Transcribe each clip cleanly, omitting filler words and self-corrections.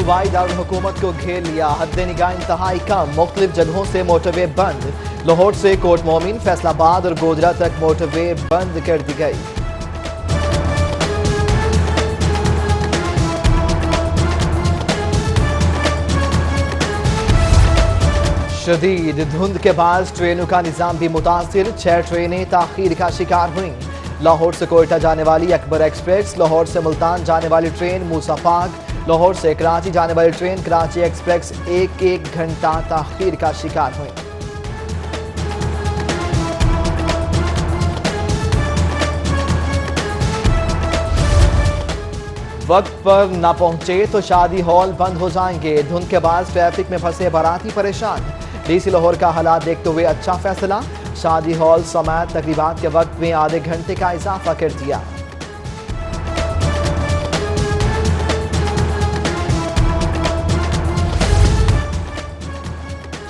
सूबाई दारुल हुकूमत को घेर लिया, हद निगाह इंतहाई कम, मुख्तलिफ जगहों से मोटरवे बंद। लाहौर से कोट मोमिन, फैसलाबाद और गोधरा तक मोटरवे बंद कर दी गई। शदीद धुंध के बाद ट्रेनों का निजाम भी मुतासिर, 6 ट्रेनें ताखीर का शिकार हुई। लाहौर से कोयटा जाने वाली अकबर एक्सप्रेस, लाहौर से मुल्तान जाने वाली ट्रेन मूसा पाक, लाहौर से कराची जाने वाली ट्रेन कराची एक्सप्रेस 1 घंटा ताखीर का शिकार हुई। वक्त पर न पहुंचे तो शादी हॉल बंद हो जाएंगे। धुंध के बाद ट्रैफिक में फंसे बाराती परेशान, डीसी लाहौर का हालात देखते हुए अच्छा फैसला, शादी हॉल समेत तकरीबात के वक्त में आधे घंटे का इजाफा कर दिया।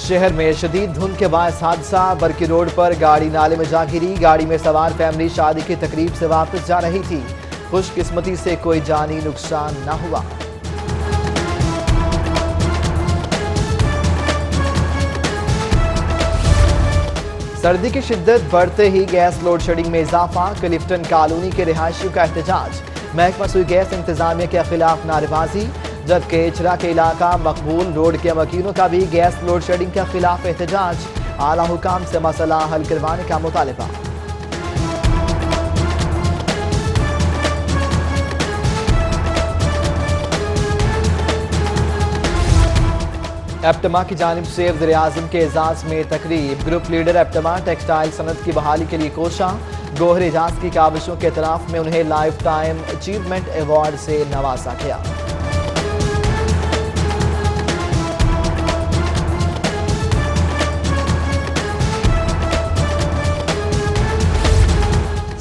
शहर में शदीद धुंध के बाद हादसा, बरकी रोड पर गाड़ी नाले में जा गिरी। गाड़ी में सवार फैमिली शादी की तकरीब से वापस जा रही थी, खुशकिस्मती से कोई जानी नुकसान न हुआ। सर्दी की शिद्दत बढ़ते ही गैस लोड शेडिंग में इजाफा, क्लिफ्टन कॉलोनी के रिहायशियों का एहतजाज, महकमा सुई गैस इंतजामिया के खिलाफ नारेबाजी, जबकि इचरा के इलाका मकबूल रोड के मकीनों का भी गैस लोड शेडिंग के खिलाफ एहतजाज, आला हुकाम से मसला हल करवाने का मुतालबा। एप्टमा की जानिब से वज़ीर-ए-आज़म के एजाज में तकरीब, ग्रुप लीडर एप्टमा टेक्सटाइल सनत की बहाली के लिए कोशा, गोहर एजाज की काविशों के इतराफ में उन्हें लाइफ टाइम अचीवमेंट अवार्ड से नवाजा गया।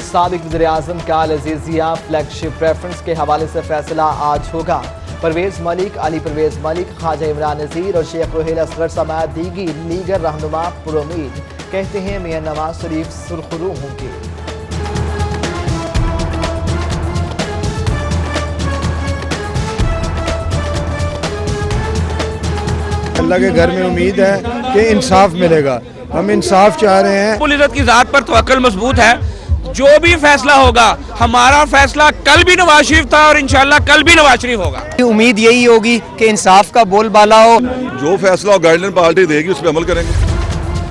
साबिक वज़ीर-ए-आज़म का लजीजिया फ्लैगशिप प्रेफरेंस के हवाले से फैसला आज होगा। परवेज मलिक, अली परवेज मलिक, ख्वाजा इमरान नज़ीर और शेख रोहेल असगर समेत दीगी लीगर रहनुमा पुरुमीद, कहते हैं मियां नवाज शरीफ सुरखरू होंगे। अल्लाह के घर में उम्मीद है कि इंसाफ मिलेगा, हम इंसाफ चाह रहे हैं। रब्बुल इज़्ज़त की ज़ात पर तवक्कुल मजबूत है, जो भी फैसला होगा, हमारा फैसला कल भी नवाज शरीफ था और इंशाल्लाह कल भी नवाज शरीफ होगा। उम्मीद यही होगी कि इंसाफ का बोलबाला हो, जो फैसला गाइडलाइन पार्टी देगी उस पर अमल करेंगे।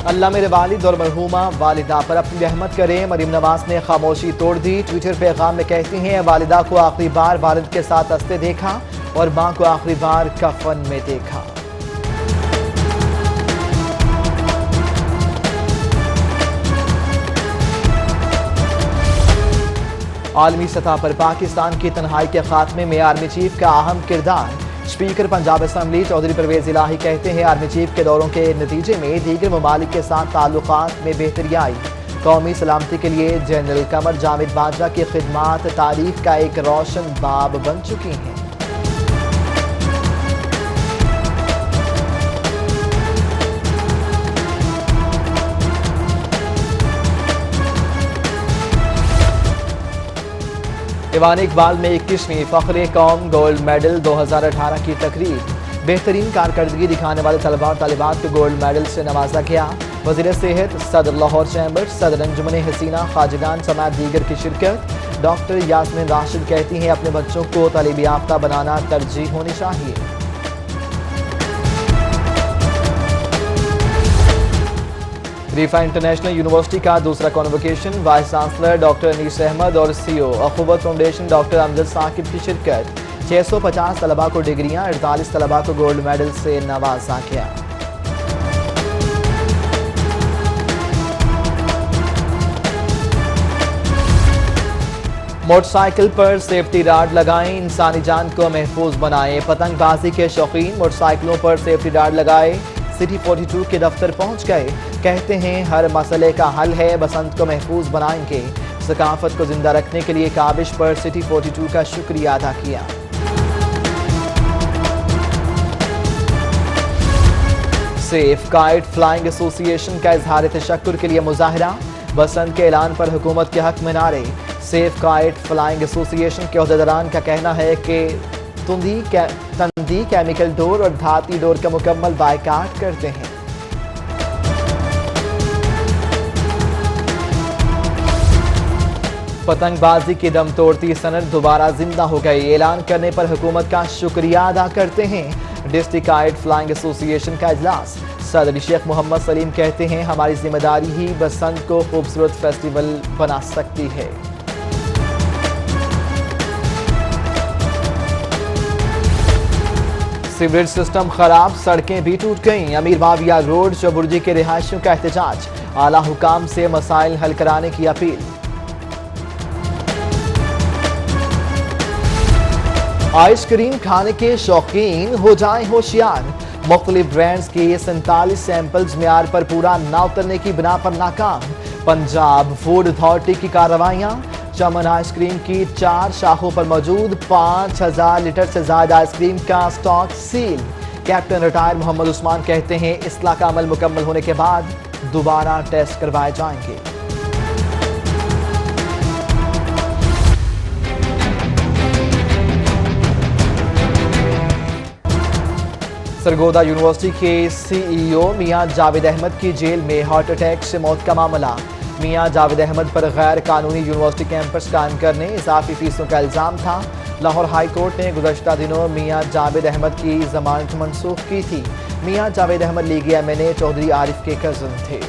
अल्लाह मेरे वालिद और मरहूमा वालिदा पर अपनी रहमत करे। मरीम नवाज ने खामोशी तोड़ दी, ट्विटर पैगाम में कहती हैं, वालिदा को आखिरी बार वालिद के साथ हंसते देखा और माँ को आखिरी बार कफन में देखा। आलमी सतह पर पाकिस्तान की तन्हाई के खात्मे में आर्मी चीफ का अहम किरदार, स्पीकर पंजाब असम्बली चौधरी परवेज इलाही कहते हैं, आर्मी चीफ के दौरों के नतीजे में दीगर ममालिक के साथ ताल्लुकात में बेहतरी आई। कौमी सलामती के लिए जनरल कमर जावेद बाजवा की खिदमात तारीख का एक रोशन बाब बन चुकी हैं। ईवान इकबाल में 21वीं फ़ख्र कौम गोल्ड मेडल 2018 की तकरीब, बेहतरीन कारकर्दगी दिखाने वाले तलबा और तालिबात को गोल्ड मेडल से नवाजा गया। वज़ीर सेहत, सदर लाहौर चैम्बर, सदर अंजुमन हसीना खाजिदान समेत दीगर की शिरकत। डॉक्टर यास्मीन राशिद कहती हैं, अपने बच्चों को तालीम याफ्ता बनाना तरजीह होनी चाहिए। रिफा इंटरनेशनल यूनिवर्सिटी का दूसरा convocation, vice chancellor doctor Anees Ahmed और CEO Akhuwat foundation doctor Amjad Saqib की शिरकत। 650 तलबा को डिग्रियां, 48 तलबा को गोल्ड मेडल से नवाजा गया। मोटरसाइकिल पर सेफ्टी राड लगाएं, इंसानी जान को महफूज बनाएं। पतंगबाजी के शौकीन मोटरसाइकिलों पर सेफ्टी राड लगाए, सिटी 42 के दफ्तर पहुंच गए, कहते हैं हर मसले का हल है, बसंत को महफूज बनाएंगे। सकाफत को जिंदा रखने के लिए काबिश पर सिटी 42 का शुक्रिया अदा किया। सेफ काइट फ्लाइंग एसोसिएशन का इजहार तशक्कुर के लिए मुजाहरा, बसंत के ऐलान पर हुकूमत के हक में नारे। सेफ काइट फ्लाइंग एसोसिएशन के अहदेदारान का कहना है कि तंदी केमिकल डोर और धाती डोर का मुकम्मल बायकाट करते हैं। पतंगबाजी की दम तोड़ती सनत दोबारा जिंदा हो गई। ऐलान करने पर हुकूमत का शुक्रिया अदा करते हैं। डिस्ट्रिक्ट काइट फ्लाइंग एसोसिएशन का इजलास। सदर शेख मोहम्मद सलीम कहते हैं हमारी जिम्मेदारी ही बसंत को खूबसूरत फेस्टिवल बना सकती है। सीवरेज सिस्टम खराब, सड़कें भी टूट गईं। अमीर माविया रोड चबुर्जी के रिहायशियों का एहतजाज। आला हुकाम से मसाइल हल कराने की अपील। आइसक्रीम खाने के शौकीन हो जाएं होशियार। मुख्तलिफ ब्रांड्स के 47 सैंपल्स मेयार पर पूरा न उतरने की बिना पर नाकाम। पंजाब फूड अथॉरिटी की कार्रवाइयां। चमन आइसक्रीम की 4 शाखों पर मौजूद 5000 लीटर से ज्यादा आइसक्रीम का stock seal. Captain retire Mohammad Usman कहते हैं इस्लाह का अमल मुकम्मल होने के बाद दोबारा टेस्ट करवाए जाएंगे। सरगोदा यूनिवर्सिटी के सीईओ मियां जावेद अहमद की जेल में हार्ट अटैक से मौत का मामला। मियां जावेद अहमद पर गैर कानूनी यूनिवर्सिटी कैंपस कायम करने, इजाफी फीसों का इल्जाम था। लाहौर हाई कोर्ट ने गुज़श्ता दिनों मियां जावेद अहमद की जमानत मनसूख की थी। मियां जावेद अहमद लीगी MNA चौधरी आरिफ के कज़न थे।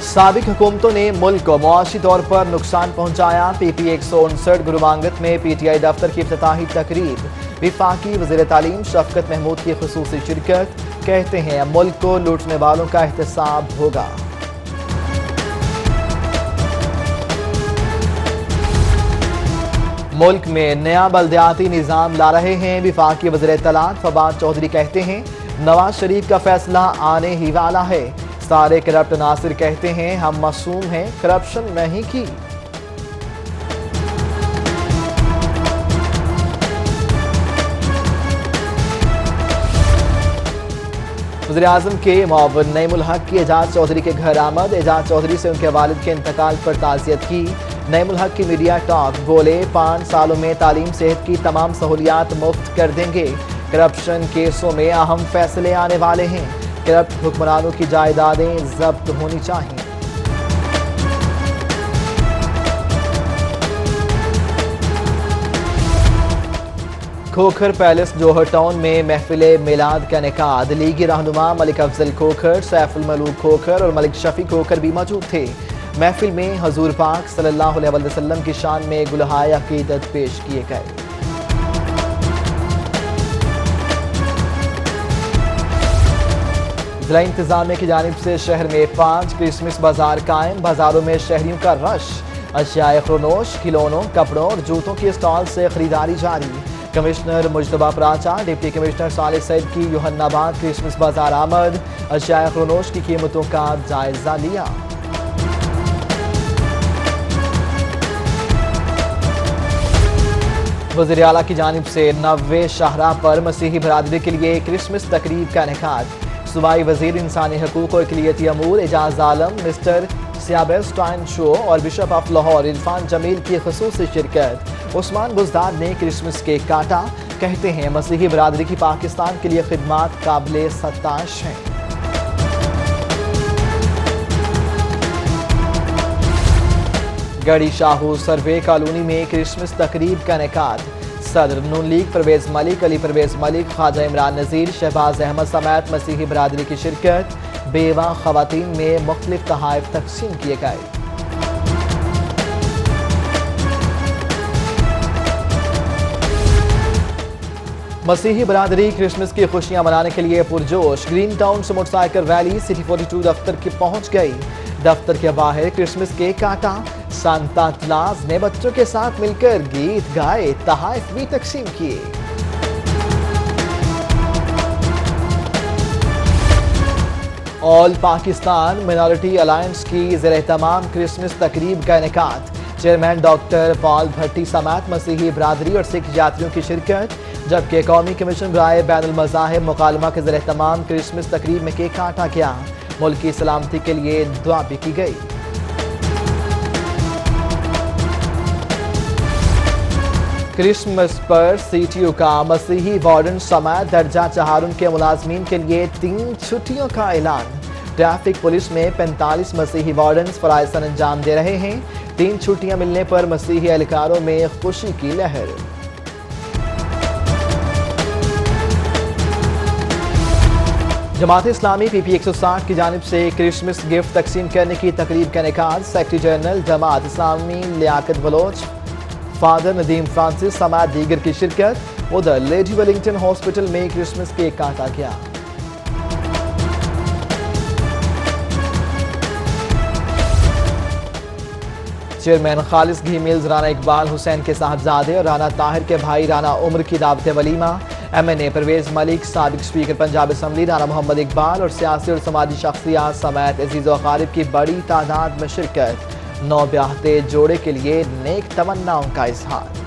साबिक हुकूमतों ने मुल्क को मुआशी तौर पर नुकसान पहुंचाया। PP 159 गुरुमांगत में PTI दफ्तर की इफ्तिताही तकरीब। विफाकी वज़ीर तालीम शफकत महमूद की खुसूसी शिरकत। कहते हैं मुल्क को लूटने वालों का एहतसाब होगा। मुल्क में नया बल्दियाती निज़ाम ला रहे हैं। विफाकी वज़ीर इत्तलात फवाद चौधरी कहते हैं नवाज शरीफ का फैसला आने ही वाला है। सारे करप्ट नासिर कहते हैं हम मासूम हैं, करप्शन नहीं की। वज़ीर आज़म के मुआविन नईमुल हक की एजाज चौधरी के घर आमद। एजाज चौधरी से उनके वालिद के इंतकाल पर ताज़ियत की। नईमुल हक की मीडिया टॉक। बोले 5 सालों में तालीम सेहत की तमाम सहूलियात मुफ्त कर देंगे। करप्शन केसों में अहम फैसले आने वाले हैं। करप्ट हुक्मरानों की जायदादें जब्त होनी चाहिए। खोखर पैलेस जोहर टाउन में महफिल मिलाद का इनेकाद। लीगी रहनुमा मलिक अफजल खोखर, सैफुल मलूक खोखर और मलिक शफी खोखर भी मौजूद थे। महफिल में हजूर पाक सल्लल्लाहु अलैहि वसल्लम की शान में गुलहाए अकीदत पेश किए गए। जिला इंतजामिया की जानिब से शहर में 5 क्रिसमस बाजार कायम। बाजारों में शहरियों का रश। अशियाए खरोनोश, खिलौनों, कपड़ों और जूतों के स्टॉल से खरीदारी जारी। कमिश्नर मुजतबा प्राचा, डिप्टी कमिश्नर सालिह सैद की यूहन्नाबाद क्रिसमस बाजार आमद। अशियाए खरोनोश की कीमतों का जायजा लिया। वज़ीर आला की जानिब से 90 शाहरा पर मसीही बरादरी के लिए क्रिसमस तकरीब का इनेकाद। सूबाई वज़ीर इंसानी हकूक़ और इक़लियती अमूर एजाज आलम, मिस्टर सियाबेस्टाइन शो और बिशप ऑफ लाहौर इरफान जमील की खुसूसी शिरकत। उस्मान बुज़दार ने क्रिसमस केक काटा। कहते हैं मसीही बरादरी की पाकिस्तान के लिए खिदमात काबिले सत्ताश हैं। गढ़ी शाहू सर्वे कॉलोनी में क्रिसमस तकरीब का इनेकाद। सदर नून लीग परवेज मलिक, अली परवेज मलिक, ख्वाजा इमरान नज़ीर, शहबाज अहमद समेत मसीही बरादरी की शिरकत। बेवा खवातीन में मुख्तलिफ तोहफ़े तकसीम किए गए। मसीही बरादरी क्रिसमस की खुशियां मनाने के लिए पुरजोश। ग्रीन टाउन से मोटरसाइकिल रैली सिटी 42 दफ्तर की पहुंच गई। दफ्तर के बाहर क्रिसमस केक काटा। सांता क्लॉज ने बच्चों के साथ मिलकर गीत गाए, तोहफ़े भी तकसीम किए। ऑल पाकिस्तान मिनॉरिटी अलायंस की ज़ेर-ए-तमाम क्रिसमस तकरीब का इनेकाद। चेयरमैन डॉक्टर पॉल भट्टी समेत मसीही बरादरी और सिख यात्रियों की शिरकत। जबकि कौमी कमीशन राय बैनुल मज़ाहिब मुकालमा के ज़रिए तमाम क्रिसमस तकरीब में केक काटा गया। मुल्क की सलामती के लिए दुआ भी की गई। क्रिसमस पर CTU का मसीही वार्डन समेत दर्जा चहारुन के मुलाजमीन के लिए 3 छुट्टियों का ऐलान। ट्रैफिक पुलिस में 45 मसीही वार्डन फराइज सर अंजाम दे रहे हैं। 3 छुट्टियां मिलने पर मसीही एहलकारों में खुशी की लहर। जमात इस्लामी PP 160 की जानिब से क्रिसमस गिफ्ट तकसीम करने की तकरीब का इनेकाद secretary general Jamaat Islami Liaquat Baloch, father Nadeem Francis समेत दीगर की शिरकत। उधर लेडी वेलिंगटन हॉस्पिटल में क्रिसमस केक काटा गया। चेयरमैन खालिस घी मिल्स राना इकबाल हुसैन के साहबजादे और राना ताहिर के भाई राना उम्र की दावत वलीमा, MNA परवेज मलिक, साबिक स्पीकर पंजाब असम्बली राना मोहम्मद इकबाल और सियासी और समाजी शख्सियात समेत अजीज़ व अकारिब की बड़ी तादाद में शिरकत। नौ ब्याहते जोड़े के लिए नेक तमन्नाओं का इजहार।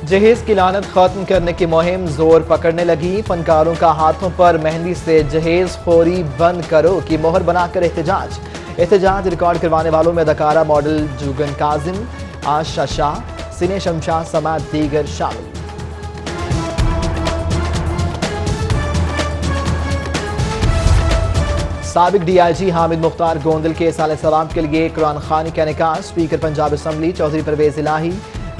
जहेज की लानत खत्म करने की मुहिम जोर पकड़ने लगी। फनकारों का हाथों पर मेहंदी से जहेज खोरी बंद करो की मोहर बनाकर एहतजाज रिकॉर्ड करवाने वालों में अदाकारा मॉडल जुगन काजिम, आशा शाह, सिने शमशाह समेत दीगर शामिल। साबिक DIG हामिद मुख्तार गोंदल के साल सलाम के लिए कुरान खानी का इनेकाद। स्पीकर पंजाब असम्बली चौधरी परवेज इलाही,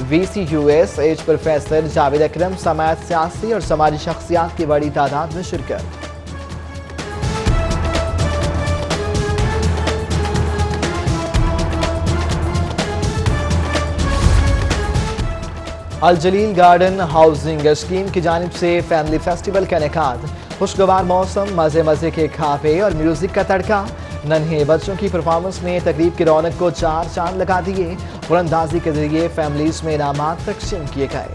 VCUS एज प्रोफेसर जावेद अकरम समेत सियासी और समाजी शख्सियात की बड़ी तादाद में शिरकत। अल जलील गार्डन हाउसिंग स्कीम की जानिब से फैमिली फेस्टिवल का इनेकाद। खुशगवार मौसम, मजे मजे के खाफे और म्यूजिक का तड़का। नन्हे बच्चों की परफॉर्मेंस ने तकरीब की रौनक को 4 चांद लगा दिए। फुरंदाजी के जरिए फैमिलीज में इनामात तकसीम किए गए।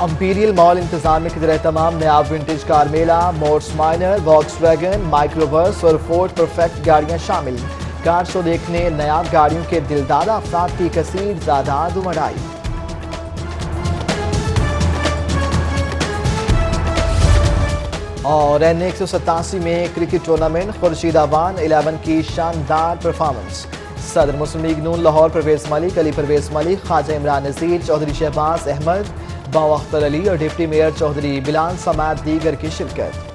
इंपीरियल मॉल इंतजामिया के जरिए तमाम नया विंटेज कार मेला, मोर्स माइनर, वॉक्सवैगन, माइक्रोबस और फोर्ड परफेक्ट गाड़ियां शामिल। कार शो देखने नयाब गाड़ियों के दिलदादा अफराद की कसीर तादाद उमड़ आई। और NA 187 में क्रिकेट टूर्नामेंट खुर्शीद अवान 11 की शानदार परफॉर्मेंस। सदर मुस्लिम लीग नून लाहौर परवेज मलिक, अली परवेज मलिक, ख्वाजा इमरान नज़ीर, चौधरी शहबाज अहमद, बावा अख्तर अली और डिप्टी मेयर चौधरी बिलाल समेत दीगर की शिरकत।